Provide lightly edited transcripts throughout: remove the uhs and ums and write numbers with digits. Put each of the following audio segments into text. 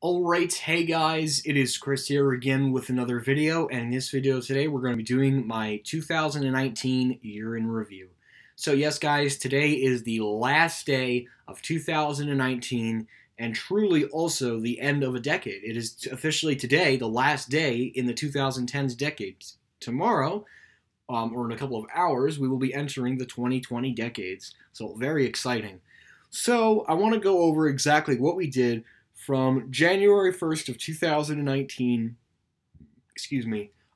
Alright, hey guys, it is Chris here again with another video, and in this video today we're going to be doing my 2019 year in review. So yes guys, today is the last day of 2019 and truly also the end of a decade. It is officially today the last day in the 2010s decade. Tomorrow, or in a couple of hours, we will be entering the 2020 decades. So very exciting. So I want to go over exactly what we did from January 1st of 2019,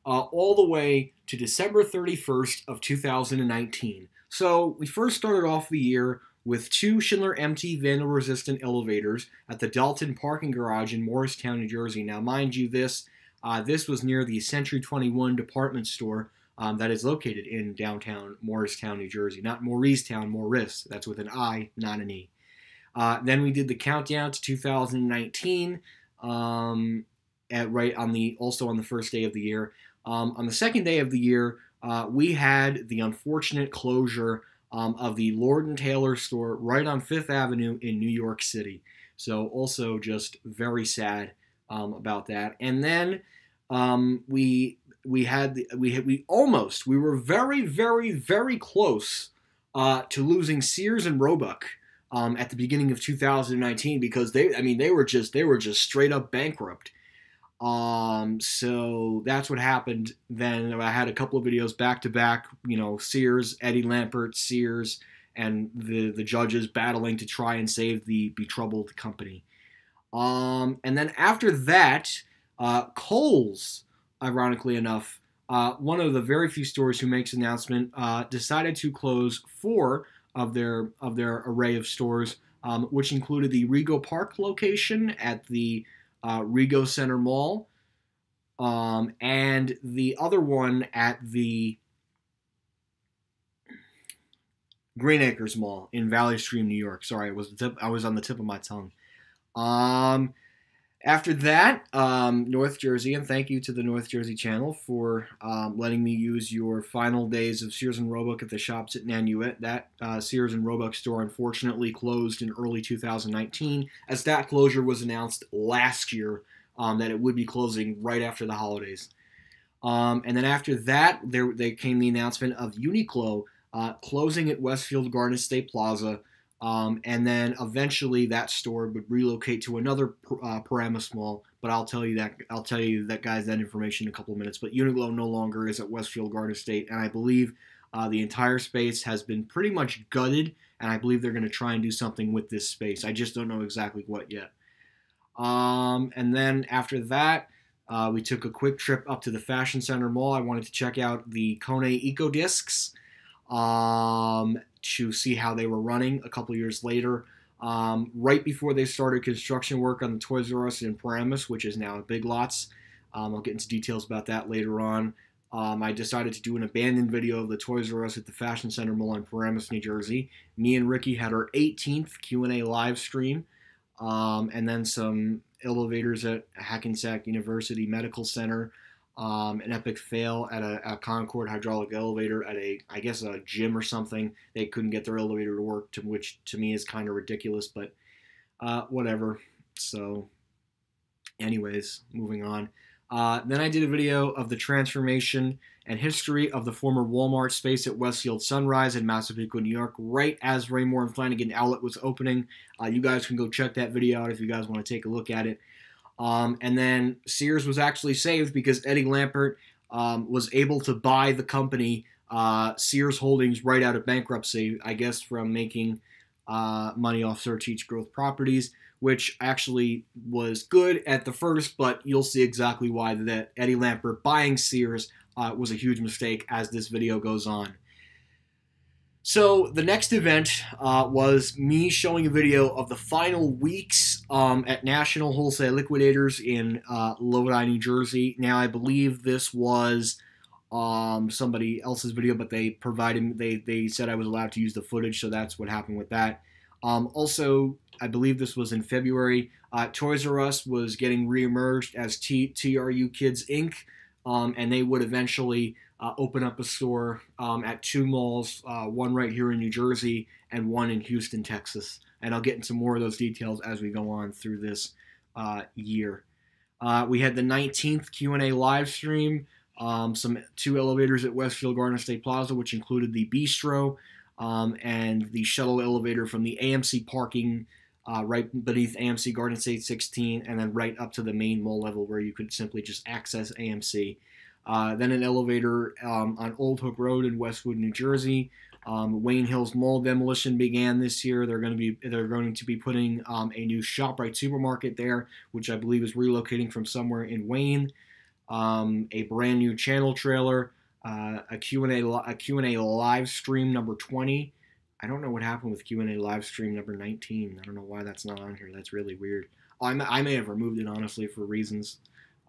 all the way to December 31st of 2019. So we first started off the year with two Schindler MT vandal-resistant elevators at the Dalton parking garage in Morristown, New Jersey. Now, mind you, this was near the Century 21 department store that is located in downtown Morristown, New Jersey. Not Morristown, Morris. That's with an I, not an E. Then we did the countdown to 2019, also on the first day of the year. On the second day of the year, we had the unfortunate closure of the Lord & Taylor store right on Fifth Avenue in New York City. So also just very sad about that. And then we were very, very, very close to losing Sears and Roebuck at the beginning of 2019 because they were just straight up bankrupt. So that's what happened. Then I had a couple of videos back to back, Sears, Eddie Lampert, Sears, and the judges battling to try and save the troubled company. And then after that, Kohl's, ironically enough, one of the very few stores who makes an announcement, decided to close 4 of their array of stores, which included the Rego Park location at the Rego Center Mall, and the other one at the Green Acres Mall in Valley Stream, New York. Sorry, I was on the tip of my tongue. After that, North Jersey, and thank you to the North Jersey channel for letting me use your final days of Sears and Roebuck at the shops at Nanuet. That Sears and Roebuck store unfortunately closed in early 2019, as that closure was announced last year, that it would be closing right after the holidays. And then after that, there came the announcement of Uniqlo closing at Westfield Garden State Plaza. And then eventually that store would relocate to another Paramus mall, but I'll tell you that guys that information in a couple of minutes. But Uniqlo no longer is at Westfield Garden State, and I believe the entire space has been pretty much gutted, and I believe they're going to try and do something with this space. I just don't know exactly what yet. And then after that, we took a quick trip up to the Fashion Center Mall. I wanted to check out the Kone Eco Discs, to see how they were running a couple years later, right before they started construction work on the Toys R Us in Paramus, which is now at Big Lots. I'll get into details about that later on. I decided to do an abandoned video of the Toys R Us at the Fashion Center Mall in Paramus, New Jersey. Me and Ricky had our 18th Q&A live stream, and then some elevators at Hackensack University Medical Center, an epic fail at a Concord hydraulic elevator at I guess a gym or something. They couldn't get their elevator to work, which to me is kind of ridiculous, but whatever. So anyways, moving on. Then I did a video of the transformation and history of the former Walmart space at Westfield Sunrise in Massapequa, New York, right as Raymore and Flanagan Outlet was opening. You guys can go check that video out if you guys want to take a look at it. And then Sears was actually saved because Eddie Lampert was able to buy the company, Sears Holdings, right out of bankruptcy, I guess from making money off Search Each Growth Properties, which actually was good at the first, but you'll see exactly why that Eddie Lampert buying Sears was a huge mistake as this video goes on. So the next event was me showing a video of the final weeks at National Wholesale Liquidators in Lodi, New Jersey. Now, I believe this was somebody else's video, but they said I was allowed to use the footage, so that's what happened with that. Also, I believe this was in February. Toys R Us was getting reemerged as TRU Kids Inc., and they would eventually open up a store at 2 malls, one right here in New Jersey and one in Houston, Texas. And I'll get into more of those details as we go on through this year. We had the 19th Q&A live stream, two elevators at Westfield Garden State Plaza, which included the bistro and the shuttle elevator from the AMC parking right beneath AMC Garden State 16, and then right up to the main mall level where you could simply just access AMC. Then an elevator on Old Hook Road in Westwood, New Jersey. Wayne Hills Mall demolition began this year. They're going to be putting a new ShopRite supermarket there, which I believe is relocating from somewhere in Wayne. A brand new channel trailer, a Q&A live stream number 20. I don't know what happened with Q&A live stream number 19. I don't know why that's not on here. That's really weird. I may have removed it, honestly, for reasons.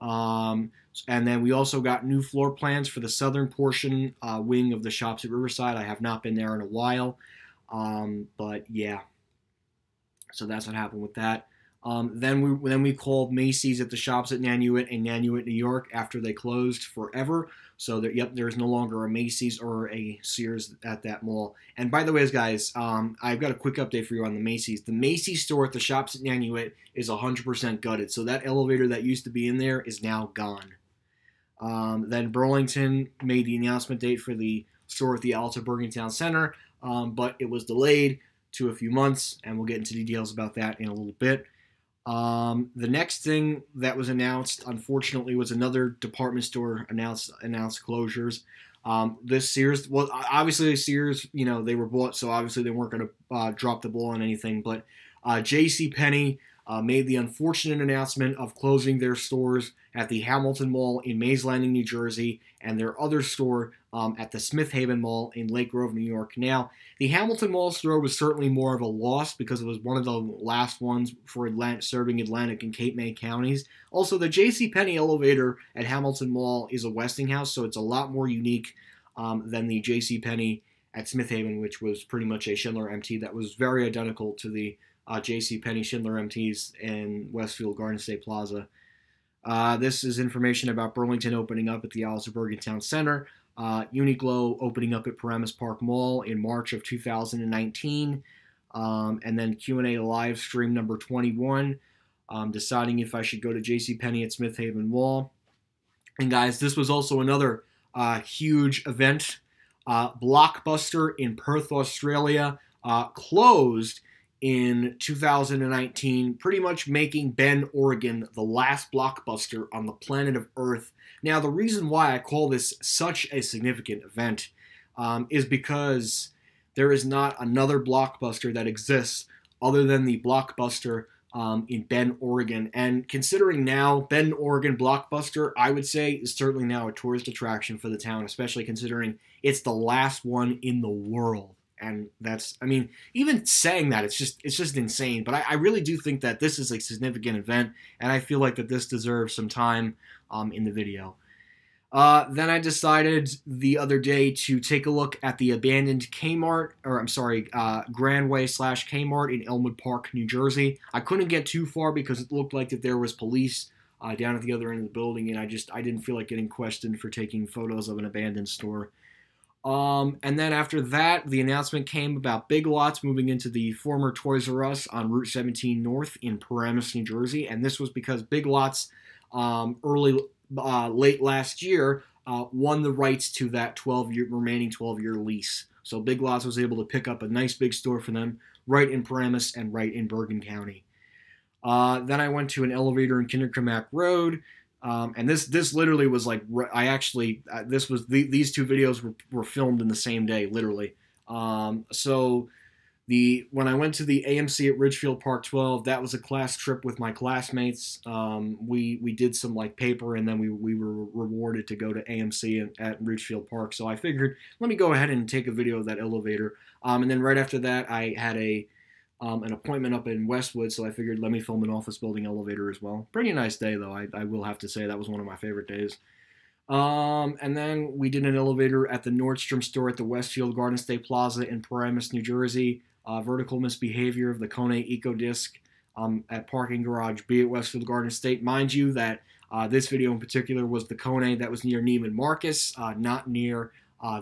And then we also got new floor plans for the southern portion wing of the shops at Riverside. I have not been there in a while, but yeah. So that's what happened with that. Then we called Macy's at the shops at Nanuet and Nanuet, New York, after they closed forever. So there's no longer a Macy's or a Sears at that mall. And by the way, guys, I've got a quick update for you on the Macy's. The Macy's store at the shops at Nanuet is 100% gutted. So that elevator that used to be in there is now gone. Then Burlington made the announcement date for the store at the Alta Bergen Town Center, but it was delayed to a few months, and we'll get into details about that in a little bit. The next thing that was announced, unfortunately, was another department store announced closures. This Sears, well, obviously Sears, they were bought, so obviously they weren't going to drop the ball on anything. But JCPenney made the unfortunate announcement of closing their stores at the Hamilton Mall in Mays Landing, New Jersey, and their other store at the Smith Haven Mall in Lake Grove, New York. Now, the Hamilton Mall store was certainly more of a loss because it was one of the last ones for serving Atlantic and Cape May counties. Also, the JCPenney elevator at Hamilton Mall is a Westinghouse, so it's a lot more unique than the JCPenney at Smith Haven, which was pretty much a Schindler MT that was very identical to the JCPenney Schindler MTs in Westfield Garden State Plaza. This is information about Burlington opening up at the Alta Bergen Town Center. Uniqlo opening up at Paramus Park Mall in March of 2019. And then Q&A live stream number 21. Deciding if I should go to JCPenney at Smith Haven Mall. And guys, this was also another huge event. Blockbuster in Perth, Australia closed in 2019, pretty much making Bend, Oregon the last Blockbuster on the planet of Earth. Now, the reason why I call this such a significant event is because there is not another Blockbuster that exists other than the Blockbuster in Bend, Oregon. And considering now Bend, Oregon Blockbuster, I would say, is certainly now a tourist attraction for the town, especially considering it's the last one in the world. And that's, I mean, even saying that, it's just insane. But I really do think that this is a significant event, and I feel like that this deserves some time in the video. Then I decided the other day to take a look at the abandoned Kmart, or I'm sorry, Grandway / Kmart in Elmwood Park, New Jersey. I couldn't get too far because it looked like that there was police down at the other end of the building, and I didn't feel like getting questioned for taking photos of an abandoned store. And then after that, the announcement came about Big Lots moving into the former Toys R Us on Route 17 North in Paramus, New Jersey. And this was because Big Lots late last year won the rights to that remaining 12-year lease. So Big Lots was able to pick up a nice big store for them right in Paramus and right in Bergen County. Then I went to an elevator in Kindercramack Road. And this literally was like, these two videos were filmed in the same day, literally. So when I went to the AMC at Ridgefield Park 12, that was a class trip with my classmates. We did some like paper, and then we were rewarded to go to AMC at Ridgefield Park. So I figured, let me go ahead and take a video of that elevator. And then right after that, I had an appointment up in Westwood, so I figured let me film an office building elevator as well. Pretty nice day, though. I will have to say that was one of my favorite days. And then we did an elevator at the Nordstrom store at the Westfield Garden State Plaza in Paramus, New Jersey. Vertical misbehavior of the Kone EcoDisc at Parking Garage B at Westfield Garden State. Mind you that this video in particular was the Kone that was near Neiman Marcus, not near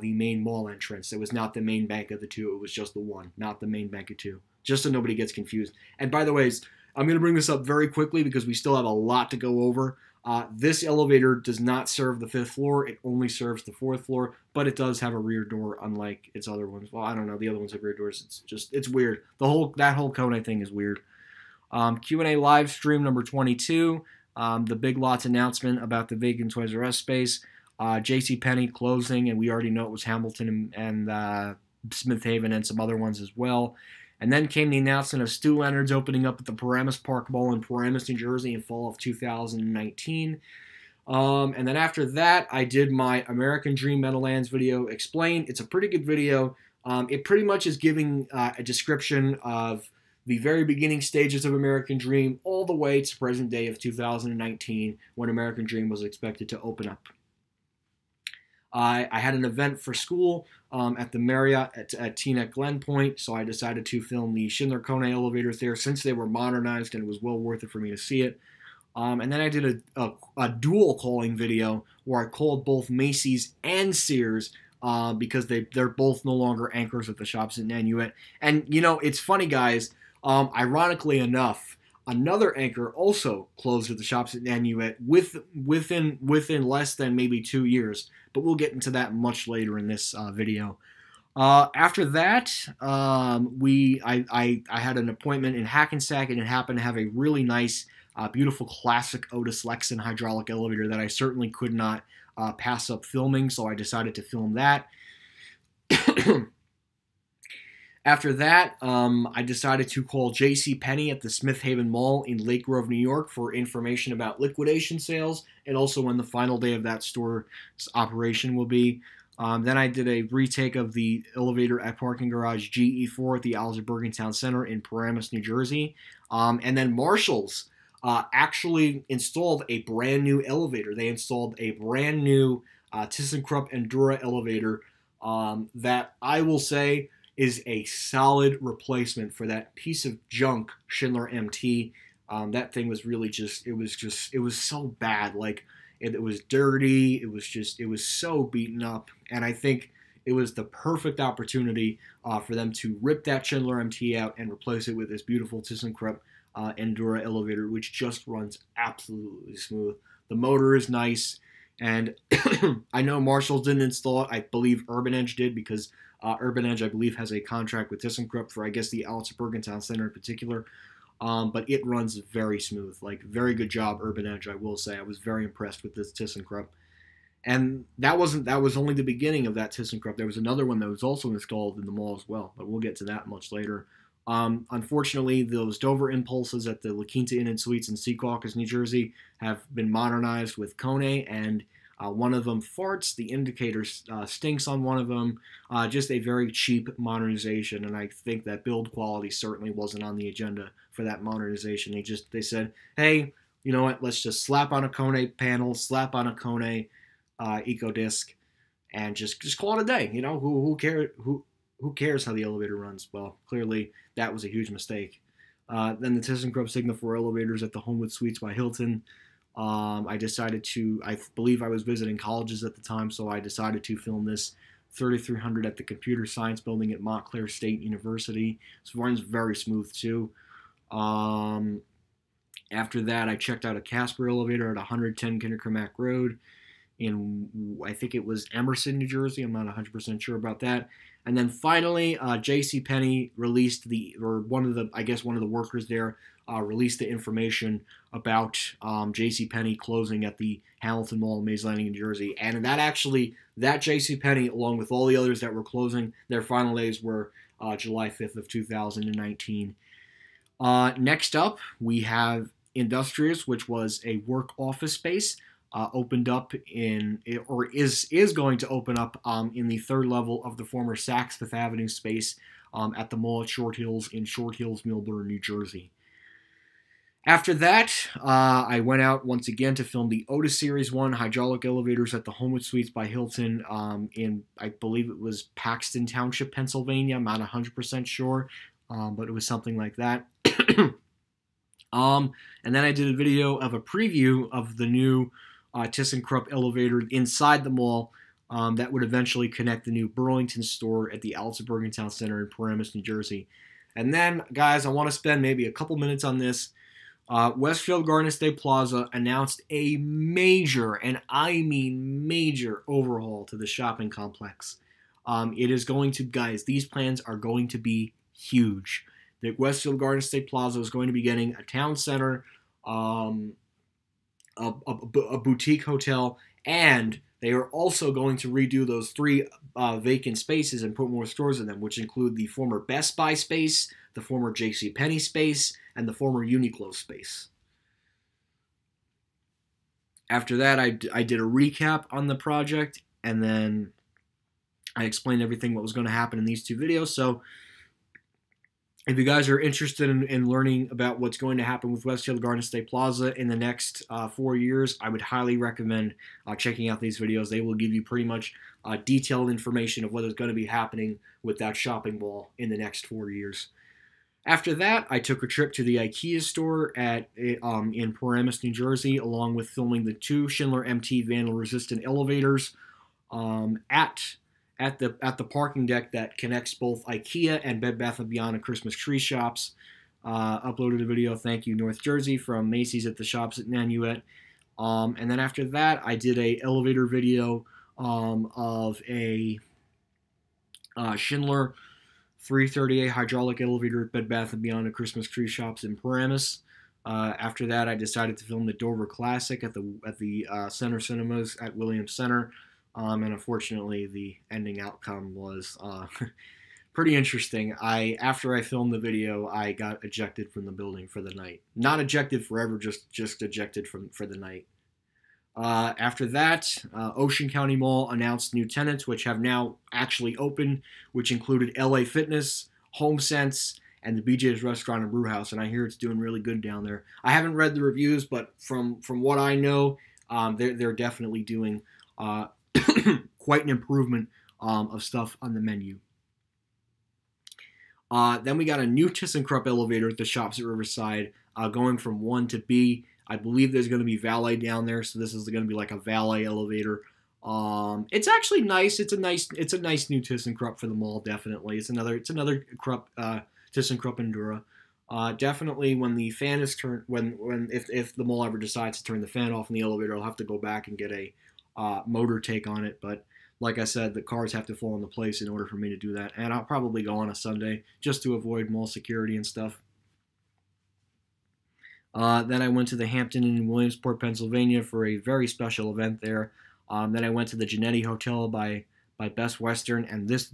the main mall entrance. It was not the main bank of the two. It was just the one, not the main bank of two. Just so nobody gets confused. And by the way, I'm going to bring this up very quickly because we still have a lot to go over. This elevator does not serve the 5th floor. It only serves the 4th floor, but it does have a rear door, unlike its other ones. Well, I don't know. The other ones have rear doors. It's weird. That whole Kone thing is weird. Q&A live stream number 22. The Big Lots announcement about the vacant Toys R Us space. JCPenney closing, and we already know it was Hamilton and Smith Haven and some other ones as well. And then came the announcement of Stu Leonard's opening up at the Paramus Park Mall in Paramus, New Jersey in fall of 2019. And then after that, I did my American Dream Meadowlands video explained. It's a pretty good video. It pretty much is giving a description of the very beginning stages of American Dream all the way to present day of 2019 when American Dream was expected to open up. I had an event for school at the Marriott at Teaneck Glen Point, so I decided to film the Schindler Kone elevators there since they were modernized, and it was well worth it for me to see it. And then I did a dual calling video where I called both Macy's and Sears because they're both no longer anchors at the shops in Nanuet. And, you know, it's funny, guys. Ironically enough, another anchor also closed at the shops at Nanuet within less than maybe 2 years, but we'll get into that much later in this video. After that, I had an appointment in Hackensack, and it happened to have a really nice, beautiful classic Otis Lexan hydraulic elevator that I certainly could not pass up filming, so I decided to film that. After that, I decided to call JCPenney at the Smith Haven Mall in Lake Grove, New York for information about liquidation sales and also when the final day of that store's operation will be. Then I did a retake of the elevator at parking garage GE4 at the Alzey Town Center in Paramus, New Jersey. And then Marshall's actually installed a brand new elevator. They installed a brand new ThyssenKrupp Endura elevator that I will say is a solid replacement for that piece of junk Schindler MT. That thing was really it was so bad. Like, it was dirty. It was so beaten up. And I think it was the perfect opportunity for them to rip that Schindler MT out and replace it with this beautiful ThyssenKrupp Endura elevator, which just runs absolutely smooth. The motor is nice. And I know Marshall didn't install it. I believe Urban Edge did, because Urban Edge, I believe, has a contract with ThyssenKrupp for, I guess, the Alzey Town Center in particular. But it runs very smooth. Like, very good job, Urban Edge, I will say. I was very impressed with this ThyssenKrupp. And that was only the beginning of that ThyssenKrupp. There was another one that was also installed in the mall as well, but we'll get to that much later. Unfortunately, those Dover impulses at the La Quinta Inn and Suites in Secaucus, New Jersey, have been modernized with Kone, and one of them farts. The indicator stinks on one of them. Just a very cheap modernization, and I think that build quality certainly wasn't on the agenda for that modernization. They said, hey, you know what? Let's just slap on a Kone panel, slap on a Kone Eco Disc, and just call it a day. You know, who cares how the elevator runs? Well, clearly that was a huge mistake. Then the ThyssenKrupp Sigma 4 elevators at the Homewood Suites by Hilton. I believe I was visiting colleges at the time, so I decided to film this 3300 at the Computer Science Building at Montclair State University. This runs very smooth too. After that, I checked out a Casper elevator at 110 Kindercramack Road in, I think it was Emerson, New Jersey. I'm not 100% sure about that. And then finally, JCPenney released one of the workers there released the information about JCPenney closing at the Hamilton Mall in Mays Landing, New Jersey. And that JCPenney, along with all the others that were closing, their final days were July 5th of 2019. Next up, we have Industrious, which was a work office space. Opened up is going to open up in the third level of the former Saks Fifth Avenue space at the mall at Short Hills in Short Hills, Millburn, New Jersey. After that, I went out once again to film the Otis Series 1 hydraulic elevators at the Homewood Suites by Hilton in, I believe it was Paxton Township, Pennsylvania. I'm not 100% sure, but it was something like that. And then I did a video of a preview of the new ThyssenKrupp elevator inside the mall that would eventually connect the new Burlington store at the Alzey Town Center in Paramus, New Jersey. And then, guys, I want to spend maybe a couple minutes on this. Westfield Garden State Plaza announced a major, and I mean major, overhaul to the shopping complex. It is going to, guys, these plans are going to be huge. The Westfield Garden State Plaza is going to be getting a town center, a boutique hotel, and they are also going to redo those 3 vacant spaces and put more stores in them, which include the former Best Buy space, the former JCPenney space, and the former Uniqlo space. After that, I did a recap on the project, and then I explained everything what was going to happen in these 2 videos. So if you guys are interested in learning about what's going to happen with Westfield Garden State Plaza in the next 4 years, I would highly recommend checking out these videos. They will give you pretty much detailed information of what is going to be happening with that shopping mall in the next 4 years. After that, I took a trip to the IKEA store in Paramus, New Jersey, along with filming the 2 Schindler MT vandal-resistant elevators at the parking deck that connects both IKEA and Bed Bath & Beyond and Christmas tree shops. Uploaded a video, thank you North Jersey, from Macy's at the shops at Nanuet. And then after that, I did a elevator video of a Schindler 338 hydraulic elevator at Bed Bath & Beyond and Christmas tree shops in Paramus. After that, I decided to film the Dover Classic at the Center Cinemas at Williams Center. And unfortunately, the ending outcome was pretty interesting. After I filmed the video, I got ejected from the building for the night. Not ejected forever, just ejected for the night. After that, Ocean County Mall announced new tenants, which have now actually opened, which included LA Fitness, HomeSense, and the BJ's Restaurant and Brewhouse. And I hear it's doing really good down there. I haven't read the reviews, but from what I know, they're definitely doing quite an improvement of stuff on the menu. Then we got a new ThyssenKrupp elevator at the shops at Riverside, going from 1 to B. I believe there's going to be valet down there, so this is going to be like a valet elevator. It's actually nice. It's a nice new ThyssenKrupp for the mall. Definitely, it's another Krupp, ThyssenKrupp Endura. Definitely, when the fan is turned, if the mall ever decides to turn the fan off in the elevator, I'll have to go back and get a motor take on it. But like I said, the cars have to fall into place in order for me to do that, and I'll probably go on a Sunday just to avoid mall security and stuff. Then I went to the Hampton Inn in Williamsport, Pennsylvania for a very special event there. Then I went to the Genetti Hotel by Best Western, and this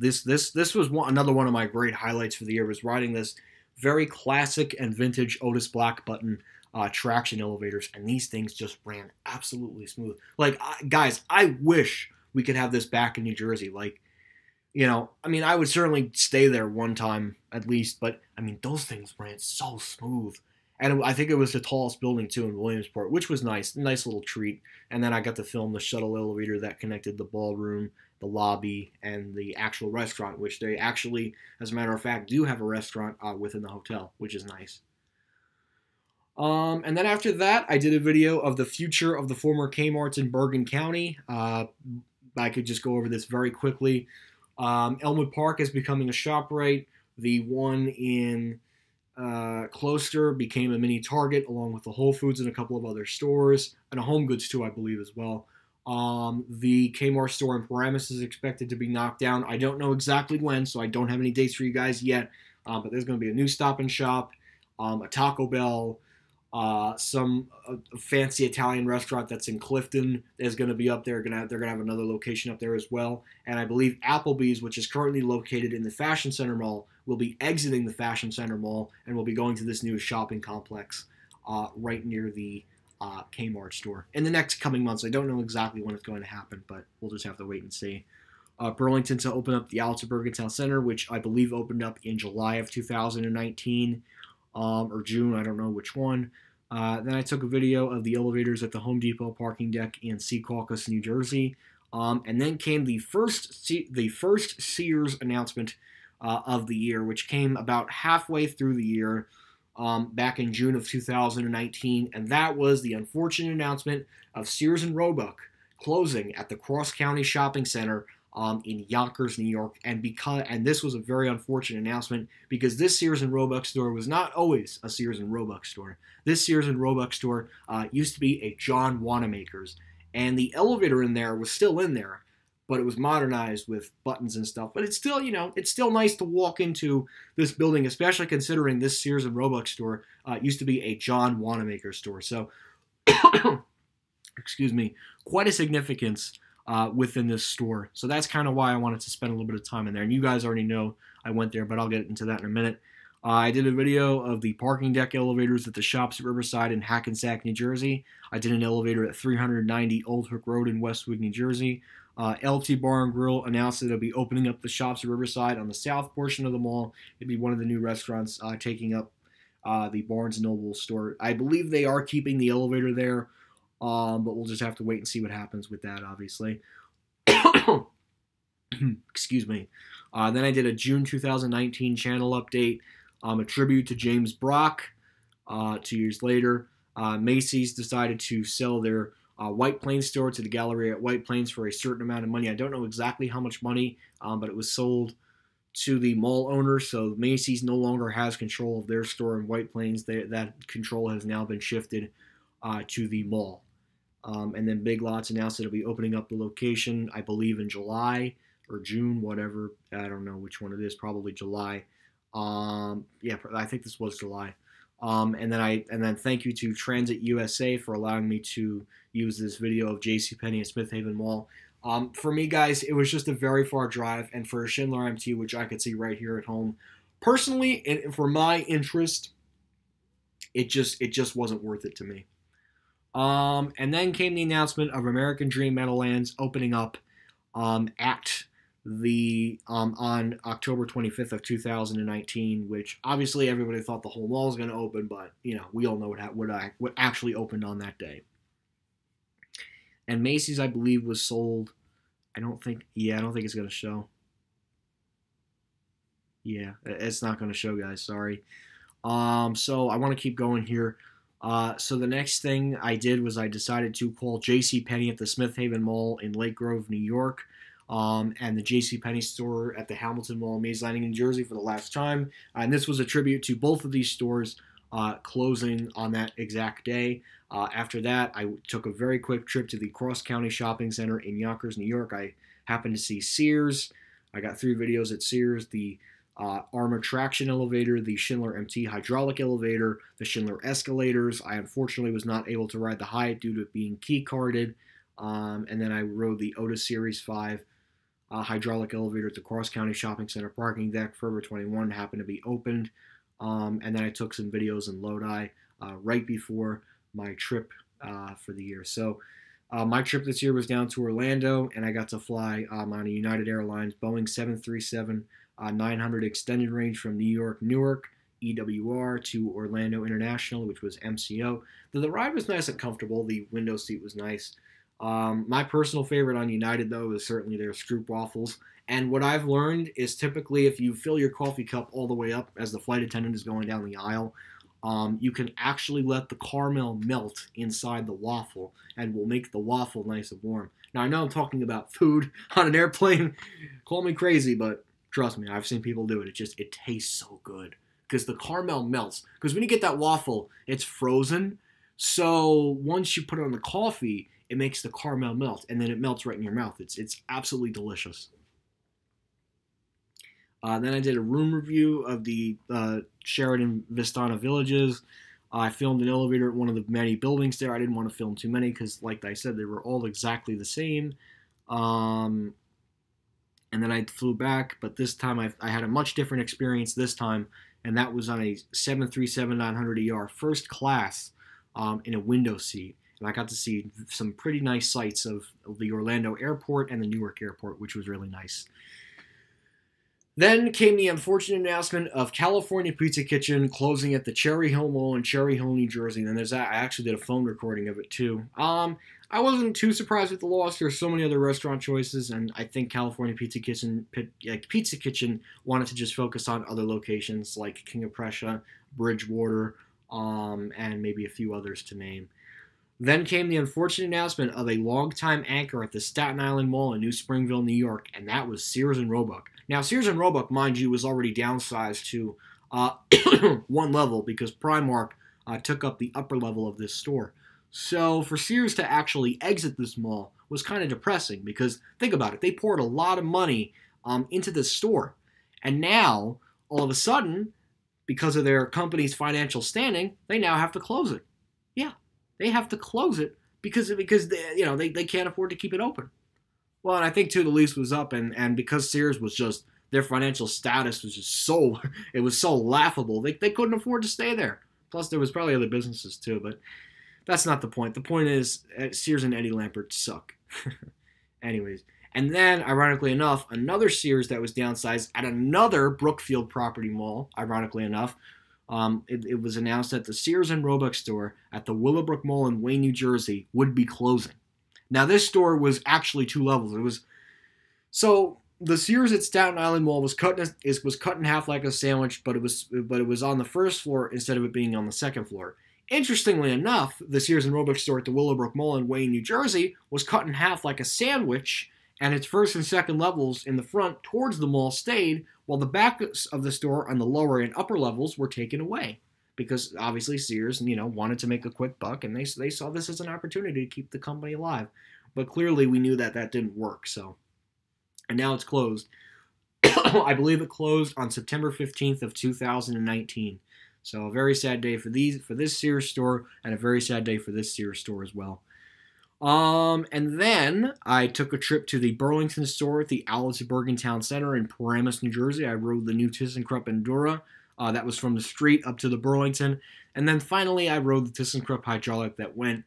was another one of my great highlights for the year, was riding this very classic and vintage Otis Black button traction elevators, and these things just ran absolutely smooth. Like, guys, I wish we could have this back in New Jersey. Like, you know, I mean, I would certainly stay there one time at least, but I mean, those things ran so smooth. And I think it was the tallest building, too, in Williamsport, which was nice. Nice little treat. And then I got to film the shuttle elevator that connected the ballroom, the lobby, and the actual restaurant, which they actually, as a matter of fact, do have a restaurant within the hotel, which is nice. And then after that, I did a video of the future of the former Kmarts in Bergen County. I could just go over this very quickly. Elmwood Park is becoming a ShopRite. The one in Closter became a mini Target, along with the Whole Foods and a couple of other stores, and a Home Goods too, I believe, as well. The Kmart store in Paramus is expected to be knocked down. I don't know exactly when, so I don't have any dates for you guys yet, but there's going to be a new Stop and Shop, a Taco Bell, some fancy Italian restaurant that's in Clifton is going to be up there. They're going to have another location up there as well. And I believe Applebee's, which is currently located in the Fashion Center Mall, will be exiting the Fashion Center Mall and will be going to this new shopping complex right near the Kmart store in the next coming months. I don't know exactly when it's going to happen, but we'll just have to wait and see. Burlington to open up the Outlets at Bergentown Center, which I believe opened up in July of 2019 or June, I don't know which one. Then I took a video of the elevators at the Home Depot parking deck in Secaucus, New Jersey. And then came the first Sears announcement of the year, which came about halfway through the year, back in June of 2019, and that was the unfortunate announcement of Sears and Roebuck closing at the Cross County Shopping Center in Yonkers, New York, and this was a very unfortunate announcement because this Sears and Roebuck store was not always a Sears and Roebuck store. This Sears and Roebuck store used to be a John Wanamaker's, and the elevator in there was still in there, but it was modernized with buttons and stuff. But it's still, it's still nice to walk into this building, especially considering this Sears and Roebuck store used to be a John Wanamaker store. So, excuse me, quite a significance within this store. So that's kind of why I wanted to spend a little bit of time in there. And you guys already know I went there, but I'll get into that in a minute. I did a video of the parking deck elevators at the shops at Riverside in Hackensack, New Jersey. I did an elevator at 390 Old Hook Road in Westwood, New Jersey. LT Bar and Grill announced that they'll be opening up the shops at Riverside on the south portion of the mall. It'd be one of the new restaurants taking up the Barnes & Noble store. I believe they are keeping the elevator there, but we'll just have to wait and see what happens with that, obviously. Excuse me. Then I did a June 2019 channel update, a tribute to James Brock. 2 years later, Macy's decided to sell their White Plains store to the Gallery at White Plains for a certain amount of money. I don't know exactly how much money, but it was sold to the mall owner, so Macy's no longer has control of their store in White Plains. That control has now been shifted to the mall. And then Big Lots announced that it'll be opening up the location, I believe, in July or June, whatever. I don't know which one it is. Probably July. Yeah, I think this was July. And then thank you to Transit USA for allowing me to use this video of JCPenney and Smith Haven Mall. For me, guys, it was just a very far drive, and for a Schindler MT, which I could see right here at home, personally, and for my interest, it just wasn't worth it to me. And then came the announcement of American Dream Meadowlands opening up at the on October 25th of 2019, which obviously everybody thought the whole mall was going to open, but we all know what actually opened on that day. And Macy's, I believe, was sold. I don't think it's going to show. Yeah, it's not going to show, guys. Sorry. So I want to keep going here. So the next thing I did was I decided to call JCPenney at the Smith Haven Mall in Lake Grove, New York, and the JCPenney store at the Hamilton Mall in Mays Landing, New Jersey for the last time. And this was a tribute to both of these stores closing on that exact day. After that, I took a very quick trip to the Cross County Shopping Center in Yonkers, New York. I happened to see Sears. I got 3 videos at Sears. The Armor traction elevator, the Schindler MT hydraulic elevator, the Schindler escalators. I unfortunately was not able to ride the Hyatt due to it being key carded. And then I rode the Otis Series 5 hydraulic elevator at the Cross County Shopping Center parking deck. Forever 21 happened to be opened. And then I took some videos in Lodi right before my trip for the year. So my trip this year was down to Orlando, and I got to fly on a United Airlines Boeing 737 900 extended range from New York, Newark, EWR to Orlando International, which was MCO. The ride was nice and comfortable. The window seat was nice. My personal favorite on United, though, is certainly their Stroop waffles. And what I've learned is typically if you fill your coffee cup all the way up as the flight attendant is going down the aisle, you can actually let the caramel melt inside the waffle and will make the waffle nice and warm. Now, I know I'm talking about food on an airplane. Call me crazy, but trust me, I've seen people do it. It tastes so good because the caramel melts. Because when you get that waffle, it's frozen. So once you put it on the coffee, it makes the caramel melt, and then it melts right in your mouth. It's absolutely delicious. Then I did a room review of the Sheraton Vistana Villages. I filmed an elevator at one of the many buildings there. I didn't want to film too many because, like I said, they were all exactly the same. And then I flew back, but this time I had a much different experience this time, and that was on a 737-900ER first class in a window seat. And I got to see some pretty nice sights of the Orlando airport and the Newark airport, which was really nice. Then came the unfortunate announcement of California Pizza Kitchen closing at the Cherry Hill Mall in Cherry Hill, New Jersey. And I actually did a phone recording of it too. I wasn't too surprised with the loss. There's so many other restaurant choices, and I think California Pizza Kitchen wanted to just focus on other locations like King of Prussia, Bridgewater, and maybe a few others to name. Then came the unfortunate announcement of a longtime anchor at the Staten Island Mall in New Springville, New York, and that was Sears and Roebuck. Now, Sears and Roebuck, mind you, was already downsized to one level because Primark took up the upper level of this store. So for Sears to actually exit this mall was kind of depressing because, think about it, they poured a lot of money into this store. And now, all of a sudden, because of their company's financial standing, they now have to close it. Yeah, they have to close it because they can't afford to keep it open. Well, and I think too the lease was up, and because Sears was just, their financial status was just so, it was so laughable, they couldn't afford to stay there. Plus there was probably other businesses too, but that's not the point. The point is Sears and Eddie Lampert suck. Anyways, and then ironically enough, another Sears that was downsized at another Brookfield property mall, ironically enough, it was announced that the Sears and Roebuck store at the Willowbrook Mall in Wayne, New Jersey would be closing. Now, this store was actually 2 levels. So the Sears at Staten Island Mall was cut in half like a sandwich, but it was on the first floor instead of it being on the second floor. Interestingly enough, the Sears and Roebuck store at the Willowbrook Mall in Wayne, New Jersey was cut in half like a sandwich, and its first and second levels in the front towards the mall stayed, while the back of the store on the lower and upper levels were taken away. Because obviously Sears, wanted to make a quick buck, and they saw this as an opportunity to keep the company alive. But clearly we knew that didn't work, so. And now it's closed. I believe it closed on September 15th of 2019. So a very sad day for this Sears store, and a very sad day for this Sears store as well. And then I took a trip to the Burlington store at the Alice Bergen Town Center in Paramus, New Jersey. I rode the new ThyssenKrupp Endura. That was from the street up to the Burlington. And then finally, I rode the ThyssenKrupp hydraulic that went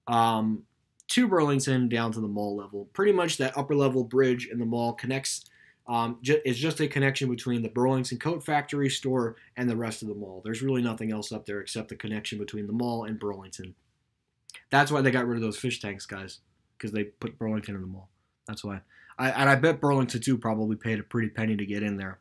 to Burlington down to the mall level. Pretty much that upper level bridge in the mall connects, is just a connection between the Burlington Coat Factory store and the rest of the mall. There's really nothing else up there except the connection between the mall and Burlington. That's why they got rid of those fish tanks, guys, because they put Burlington in the mall. That's why. And I bet Burlington, too, probably paid a pretty penny to get in there.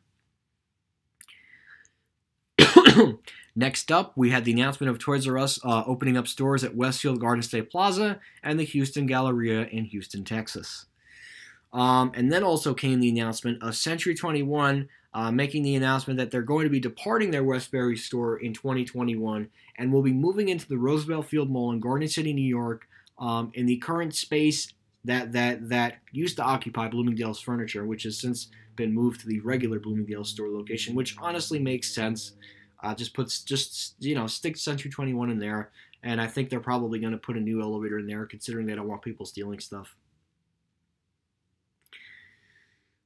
Next up, we had the announcement of Toys R Us opening up stores at Westfield Garden State Plaza and the Houston Galleria in Houston, Texas. And then also came the announcement of Century 21 making the announcement that they're going to be departing their Westbury store in 2021 and will be moving into the Roosevelt Field Mall in Garden City, New York, in the current space that used to occupy Bloomingdale's Furniture, which has since been moved to the regular Bloomingdale's store location, which honestly makes sense. Stick Century 21 in there, and I think they're probably going to put a new elevator in there, considering they don't want people stealing stuff.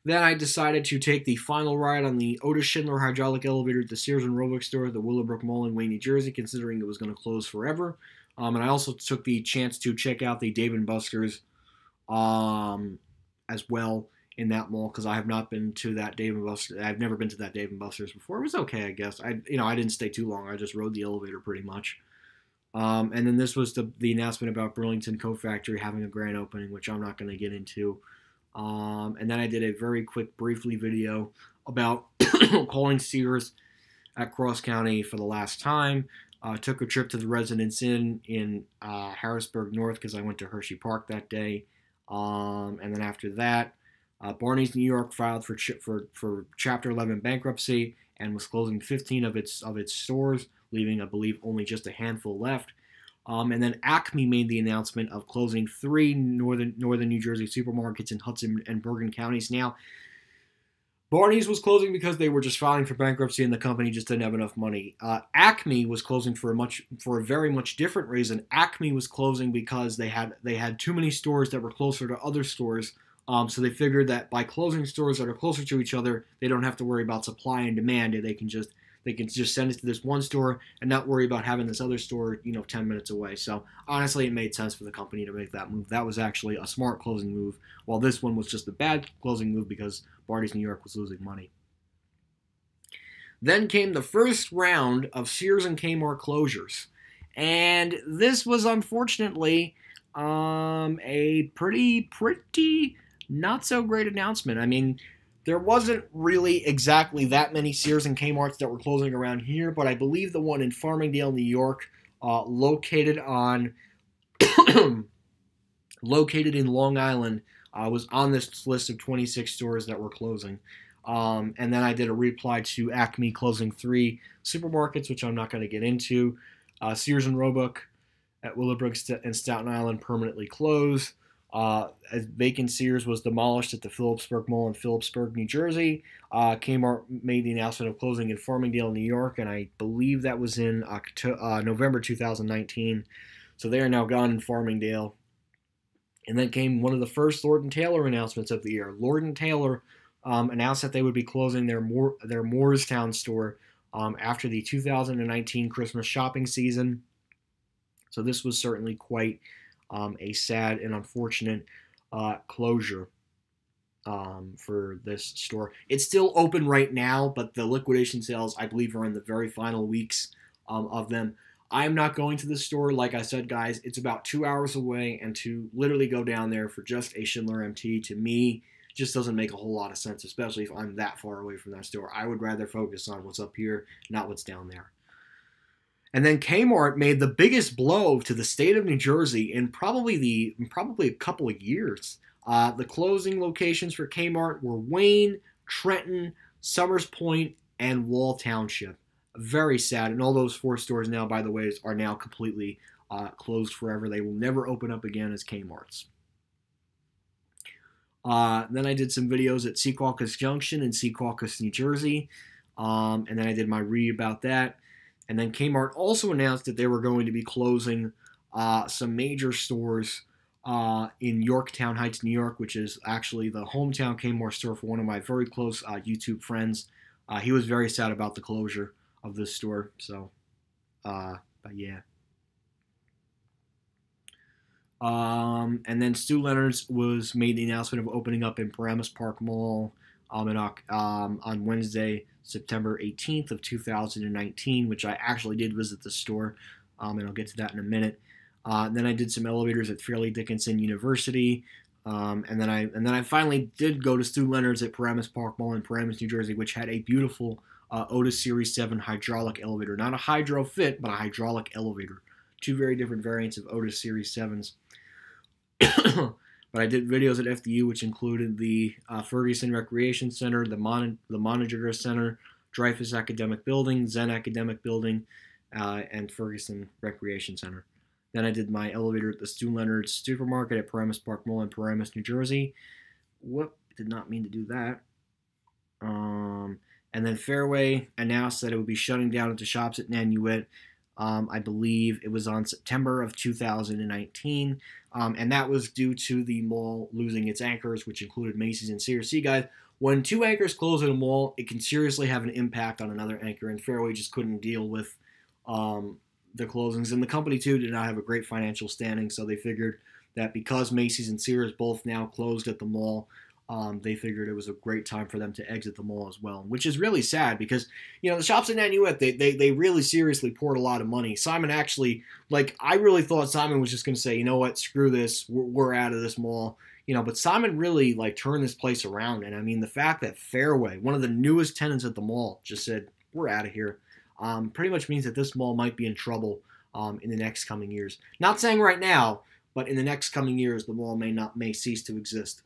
Then I decided to take the final ride on the Otis Schindler hydraulic elevator at the Sears and Roebuck store at the Willowbrook Mall in Wayne, New Jersey, considering it was going to close forever. And I also took the chance to check out the Dave & Buster's as well in that mall, because I have not been to that Dave & Buster's. I've never been to that Dave & Buster's before. It was okay, I guess. I didn't stay too long. I just rode the elevator pretty much. And then this was the announcement about Burlington Coat Factory having a grand opening, which I'm not going to get into. And then I did a very quick, briefly video about calling Sears at Cross County for the last time. Took a trip to the Residence Inn in Harrisburg North because I went to Hershey Park that day. And then after that, Barney's New York filed for Chapter 11 bankruptcy and was closing 15 of its stores, leaving, I believe, only just a handful left. And then Acme made the announcement of closing 3 northern New Jersey supermarkets in Hudson and Bergen counties. Now, Barney's was closing because they were just filing for bankruptcy and the company just didn't have enough money. Acme was closing for a very much different reason. Acme was closing because they had too many stores that were closer to other stores. So they figured that by closing stores that are closer to each other, they don't have to worry about supply and demand. They can just send it to this one store and not worry about having this other store, 10 minutes away. So honestly, it made sense for the company to make that move. That was actually a smart closing move, while this one was just a bad closing move because Barney's New York was losing money. Then came the first round of Sears and Kmart closures. And this was unfortunately a pretty not so great announcement. I mean, there wasn't really exactly that many Sears and Kmarts that were closing around here, but I believe the one in Farmingdale, New York, located on located in Long Island, was on this list of 26 stores that were closing. And then I did a reply to Acme closing 3 supermarkets, which I'm not going to get into. Sears and Roebuck at Willowbrook and Staten Island permanently closed. Vacant Sears was demolished at the Phillipsburg Mall in Phillipsburg, New Jersey. Kmart made the announcement of closing in Farmingdale, New York, and I believe that was in November 2019. So they are now gone in Farmingdale. And then came one of the first Lord & Taylor announcements of the year. Lord & Taylor announced that they would be closing their Moorestown store after the 2019 Christmas shopping season. So this was certainly quite a sad and unfortunate closure for this store. It's still open right now, but the liquidation sales, I believe, are in the very final weeks of them. I'm not going to the store. Like I said, guys, it's about 2 hours away, and to literally go down there for just a Schindler MT, to me, just doesn't make a whole lot of sense, especially if I'm that far away from that store. I would rather focus on what's up here, not what's down there. And then Kmart made the biggest blow to the state of New Jersey in probably a couple of years. The closing locations for Kmart were Wayne, Trenton, Summers Point, and Wall Township. Very sad. And all those 4 stores now, by the way, are now completely closed forever. They will never open up again as Kmart's. Then I did some videos at Secaucus Junction in Secaucus, New Jersey. And then I did my read about that. And then Kmart also announced that they were going to be closing some major stores in Yorktown Heights, New York, which is actually the hometown Kmart store for one of my very close YouTube friends. He was very sad about the closure of this store. So, but yeah. And then Stu Leonard's was made the announcement of opening up in Paramus Park Mall on Wednesday, September 18th of 2019, which I actually did visit the store, and I'll get to that in a minute. Then I did some elevators at Fairleigh Dickinson University, and then I finally did go to Stu Leonard's at Paramus Park Mall in Paramus, New Jersey, which had a beautiful Otis Series 7 hydraulic elevator. Not a hydro fit, but a hydraulic elevator. 2 very different variants of Otis Series 7s. But I did videos at FDU, which included the Ferguson Recreation Center, the Montague Center, Dreyfus Academic Building, Zen Academic Building, and Ferguson Recreation Center. Then I did my elevator at the Stu Leonard's Supermarket at Paramus Park Mall in Paramus, New Jersey. Whoop, did not mean to do that. And then Fairway announced that it would be shutting down its shops at Nanuet. I believe it was on September of 2019, and that was due to the mall losing its anchors, which included Macy's and Sears. See, guys, when 2 anchors close at a mall, it can seriously have an impact on another anchor, and Fairway just couldn't deal with the closings. And the company, too, did not have a great financial standing, so they figured that because Macy's and Sears both now closed at the mall, they figured it was a great time for them to exit the mall as well, which is really sad because, you know, the shops in Nanuet, they really seriously poured a lot of money. Simon actually, like, I really thought Simon was just going to say, you know what, screw this, we're out of this mall, you know, but Simon really, like, turned this place around. And I mean, the fact that Fairway, one of the newest tenants at the mall, just said, we're out of here, pretty much means that this mall might be in trouble in the next coming years. Not saying right now, but in the next coming years, the mall may cease to exist.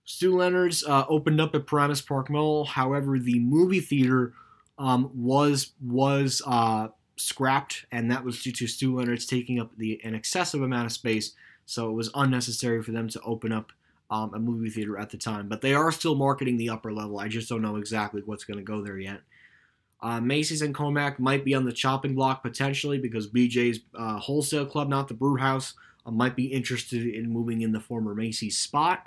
Stu Leonard's opened up at Paramus Park Mall. However, the movie theater was scrapped, and that was due to Stu Leonard's taking up an excessive amount of space, so it was unnecessary for them to open up a movie theater at the time. But they are still marketing the upper level. I just don't know exactly what's going to go there yet. Macy's and Comac might be on the chopping block potentially because BJ's Wholesale Club, not the Brew House, might be interested in moving in the former Macy's spot.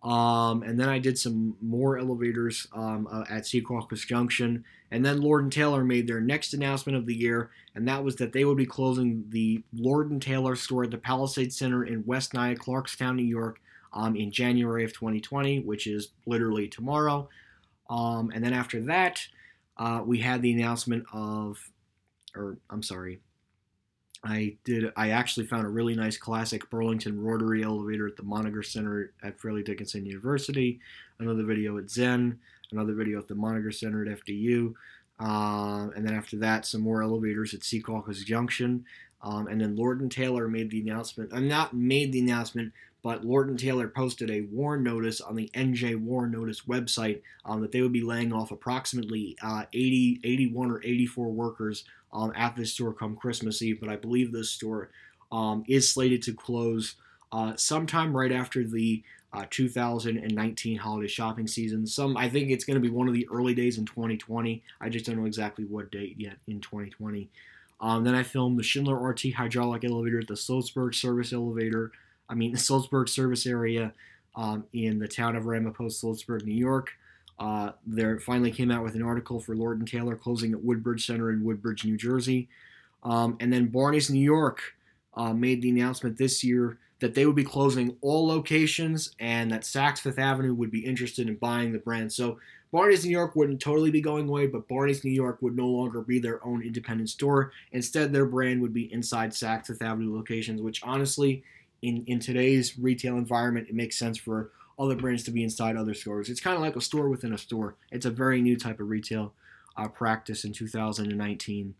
And then I did some more elevators at Secaucus Junction. And then Lord & Taylor made their next announcement of the year, and that was that they would be closing the Lord & Taylor store at the Palisade Center in West Nyack, Clarkstown, New York, in January of 2020, which is literally tomorrow. And then after that, we had the announcement of, I actually found a really nice classic Burlington rotary elevator at the Montague Center at Fairleigh Dickinson University, another video at Zen, another video at the Montague Center at FDU, and then after that, some more elevators at Secaucus Junction. And then Lord & Taylor made the announcement, not made the announcement, but Lord & Taylor posted a warn notice on the NJ Warn Notice website that they would be laying off approximately 81 or 84 workers at this store come Christmas Eve. But I believe this store is slated to close sometime right after the 2019 holiday shopping season. I think it's going to be one of the early days in 2020. I just don't know exactly what date yet in 2020. Then I filmed the Schindler RT hydraulic elevator at the Sloatsburg service area in the town of Ramapo, Sloatsburg, New York. There finally came out with an article for Lord & Taylor closing at Woodbridge Center in Woodbridge, New Jersey. And then Barney's New York made the announcement this year that they would be closing all locations and that Saks Fifth Avenue would be interested in buying the brand. So Barney's New York wouldn't totally be going away, but Barney's New York would no longer be their own independent store. Instead, their brand would be inside Saks Fifth Avenue locations, which honestly, in today's retail environment, it makes sense for other brands to be inside other stores. It's kind of like a store within a store. It's a very new type of retail practice in 2019.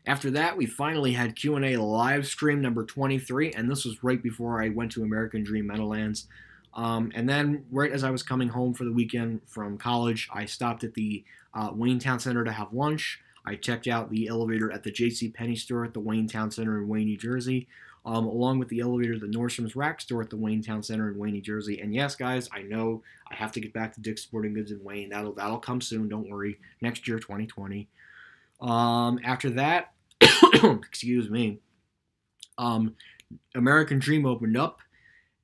After that, we finally had Q&A live stream number 23, and this was right before I went to American Dream Meadowlands. And then right as I was coming home for the weekend from college, I stopped at the Wayne Town Center to have lunch. I checked out the elevator at the JCPenney store at the Wayne Town Center in Wayne, New Jersey, along with the elevator at the Nordstrom's Rack store at the Wayne Town Center in Wayne, New Jersey. And yes, guys, I know I have to get back to Dick's Sporting Goods in Wayne. That'll come soon, don't worry. Next year, 2020. After that, excuse me, American Dream opened up,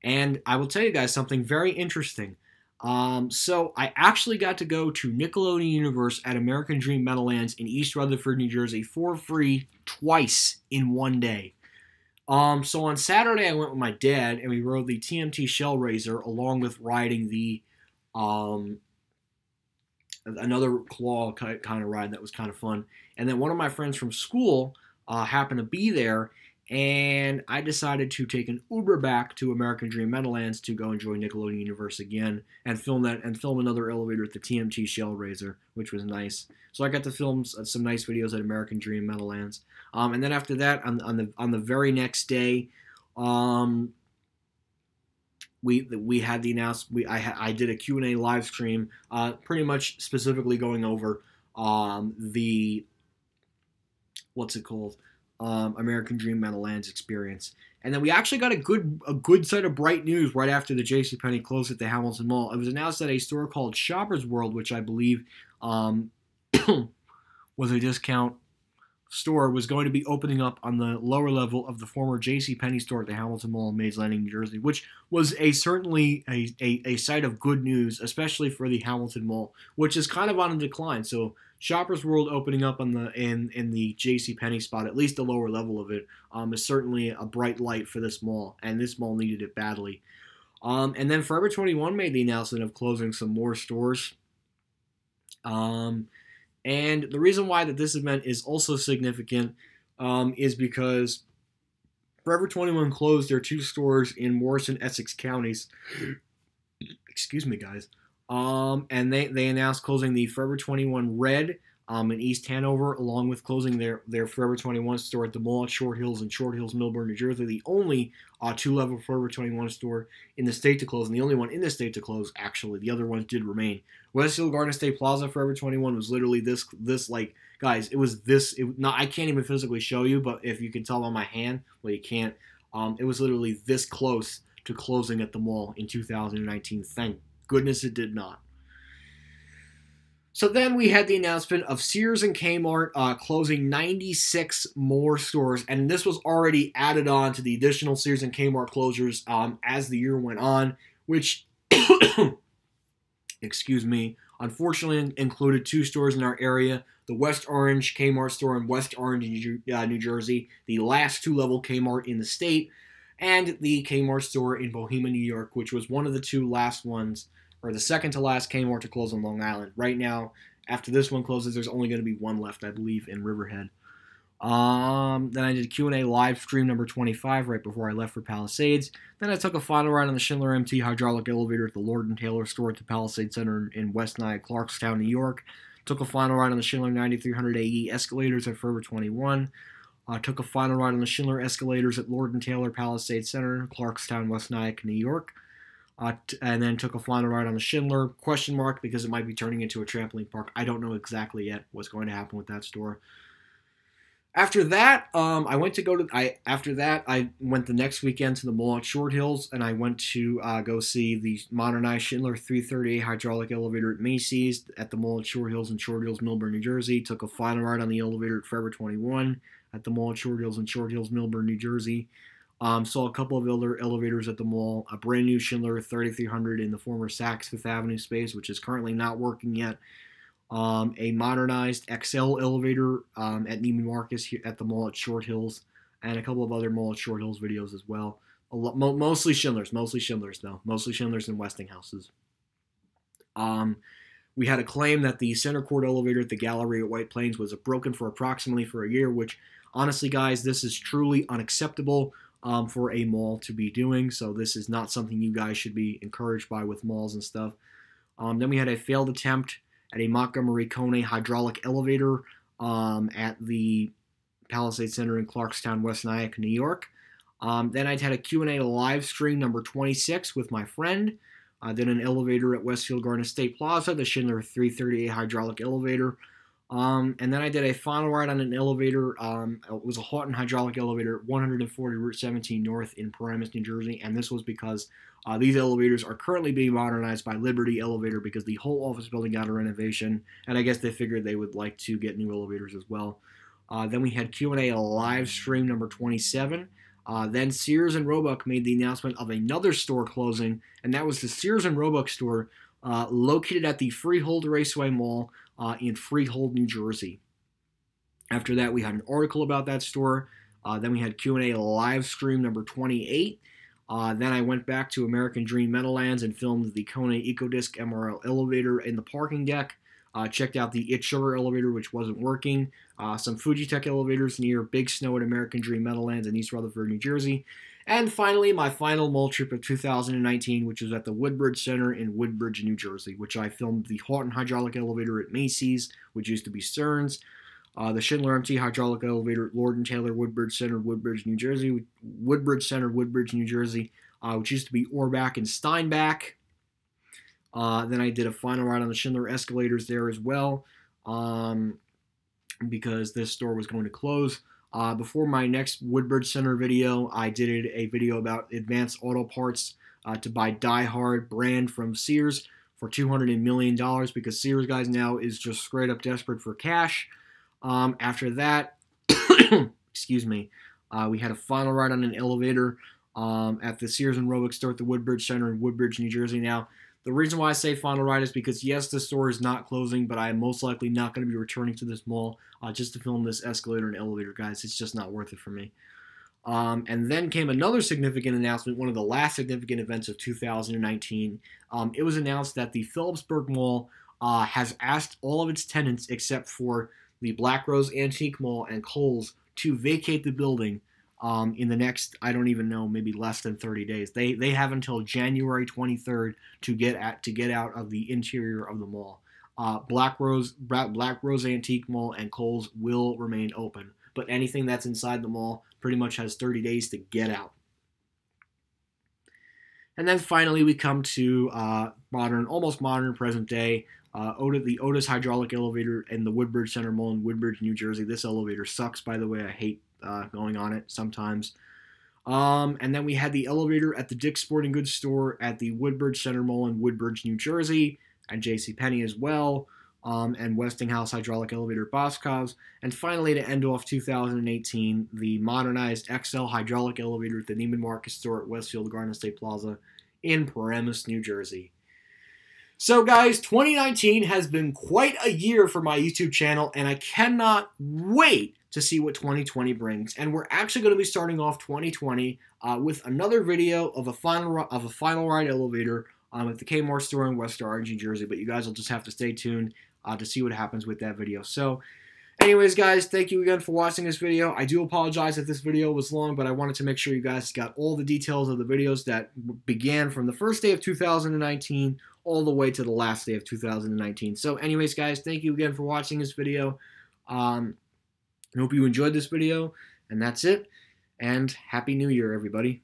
and I will tell you guys something very interesting. So I actually got to go to Nickelodeon Universe at American Dream Meadowlands in East Rutherford, New Jersey for free twice in one day. So on Saturday I went with my dad and we rode the TMT Shell Razor along with riding the another claw kind of ride that was kind of fun. And then one of my friends from school happened to be there, and I decided to take an Uber back to American Dream Meadowlands to go enjoy Nickelodeon Universe again and film another elevator at the TMT Shell Razor, which was nice. So I got to film some nice videos at American Dream Meadowlands. And then after that, on the very next day, we had the announcement. I did a Q&A live stream, pretty much specifically going over the what's it called, American Dream Meadowlands experience. And then we actually got a good set of bright news right after the JCPenney closed at the Hamilton Mall. It was announced that a store called Shoppers World, which I believe was a discount store, was going to be opening up on the lower level of the former JCPenney store at the Hamilton Mall in Mays Landing, New Jersey, which was certainly a site of good news, especially for the Hamilton Mall, which is kind of on a decline. So Shoppers World opening up on in the JCPenney spot, at least the lower level of it, is certainly a bright light for this mall, and this mall needed it badly. And then Forever 21 made the announcement of closing some more stores. And the reason why that this event is also significant is because Forever 21 closed their 2 stores in Morris and Essex counties. Excuse me, guys. And they announced closing the Forever 21 Red in East Hanover, along with closing their Forever 21 store at the mall at Short Hills in Short Hills, Millburn, New Jersey, the only 2-level Forever 21 store in the state to close, and the only one in the state to close, actually. The other ones did remain. Westfield Garden State Plaza Forever 21 was literally this like, guys, it was this, I can't even physically show you, but if you can tell on my hand, well, you can't, it was literally this close to closing at the mall in 2019. Thank goodness it did not. So then we had the announcement of Sears and Kmart closing 96 more stores, and this was already added on to the additional Sears and Kmart closures as the year went on, which, excuse me, unfortunately included 2 stores in our area, the West Orange Kmart store in West Orange, New Jersey, the last 2-level Kmart in the state, and the Kmart store in Bohemia, New York, which was one of the 2 last ones, or the second to last Kmart to close on Long Island. Right now, after this one closes, there's only going to be 1 left, I believe, in Riverhead. Then I did Q&A live stream number 25 right before I left for Palisades. Then I took a final ride on the Schindler MT hydraulic elevator at the Lord & Taylor store at the Palisades Center in West Nyack, Clarkstown, New York. Took a final ride on the Schindler 9300 AE escalators at Forever 21. Took a final ride on the Schindler escalators at Lord and Taylor Palisades Center, Clarkstown, West Nyack, New York. And then took a final ride on the Schindler, question mark, because it might be turning into a trampoline park. I don't know exactly yet what's going to happen with that store. After that, I went the next weekend to the mall at Short Hills, and I went to go see the modernized Schindler 338 hydraulic elevator at Macy's at the mall at Short Hills in Short Hills, Millburn, New Jersey. Took a final ride on the elevator at Forever 21 at the mall at Short Hills in Short Hills, Millburn, New Jersey. Saw a couple of other elevators at the mall. A brand new Schindler 3300 in the former Saks Fifth Avenue space, which is currently not working yet. A modernized XL elevator at Neiman Marcus here at the mall at Short Hills, and a couple of other mall at Short Hills videos as well. Mostly Schindlers though. Mostly Schindlers and Westinghouses. We had a claim that the center court elevator at the Gallery at White Plains was broken for approximately a year, which honestly, guys, this is truly unacceptable for a mall to be doing. So this is not something you guys should be encouraged by with malls and stuff. Then we had a failed attempt at a Montgomery Kone hydraulic elevator at the Palisades Center in Clarkstown, West Nyack, New York. Then I had a Q&A live stream number 26 with my friend. Then an elevator at Westfield Garden State Plaza, the Schindler 338 hydraulic elevator. And then I did a final ride on an elevator. It was a Houghton hydraulic elevator, 140 Route 17 North in Paramus, New Jersey. And this was because these elevators are currently being modernized by Liberty Elevator because the whole office building got a renovation. And I guess they figured they would like to get new elevators as well. Then we had Q&A live stream number 27. Then Sears and Roebuck made the announcement of another store closing, and that was the Sears and Roebuck store located at the Freehold Raceway Mall in Freehold, New Jersey. After that, we had an article about that store. Then we had Q&A live stream number 28. Then I went back to American Dream Meadowlands and filmed the Kone EcoDisc MRL elevator in the parking deck. Checked out the It Sugar elevator, which wasn't working. Some Fujitec elevators near Big Snow at American Dream Meadowlands in East Rutherford, New Jersey. And finally, my final mall trip of 2019, which was at the Woodbridge Center in Woodbridge, New Jersey, which I filmed the Houghton hydraulic elevator at Macy's, which used to be Stearns. The Schindler MT hydraulic elevator at Lord & Taylor Woodbridge Center, Woodbridge, New Jersey. Woodbridge Center, Woodbridge, New Jersey, which used to be Orbach and Steinbach. Then I did a final ride on the Schindler escalators there as well, because this store was going to close. Before my next Woodbridge Center video, I did a video about advanced auto parts to buy Die Hard brand from Sears for $200 million, because Sears, guys, now is just straight up desperate for cash. After that, excuse me, we had a final ride on an elevator at the Sears and Roebuck store at the Woodbridge Center in Woodbridge, New Jersey. Now, the reason why I say final ride is because, yes, the store is not closing, but I am most likely not going to be returning to this mall just to film this escalator and elevator, guys. It's just not worth it for me. And then came another significant announcement, one of the last significant events of 2019. It was announced that the Phillipsburg Mall has asked all of its tenants, except for the Black Rose Antique Mall and Kohl's, to vacate the building in the next, I don't even know, maybe less than 30 days. They have until January 23rd to get out of the interior of the mall. Black Rose Antique Mall and Kohl's will remain open, but anything that's inside the mall pretty much has 30 days to get out. And then finally we come to almost modern present day. The Otis hydraulic elevator in the Woodbridge Center Mall in Woodbridge, New Jersey. This elevator sucks, by the way. I hate going on it sometimes. And then we had the elevator at the Dick's Sporting Goods store at the Woodbridge Center Mall in Woodbridge, New Jersey, and JCPenney as well, and Westinghouse hydraulic elevator at Boscov's. And finally, to end off 2018, the modernized XL hydraulic elevator at the Neiman Marcus store at Westfield Garden State Plaza in Paramus, New Jersey. So guys, 2019 has been quite a year for my YouTube channel, and I cannot wait to see what 2020 brings. And we're actually going to be starting off 2020 with another video of a final ride elevator at the Kmart store in West Orange, New Jersey. But you guys will just have to stay tuned to see what happens with that video. So anyways, guys, thank you again for watching this video. I do apologize if this video was long, but I wanted to make sure you guys got all the details of the videos that began from the first day of 2019 all the way to the last day of 2019. So anyways, guys, thank you again for watching this video. I hope you enjoyed this video, And that's it. And Happy New Year, everybody.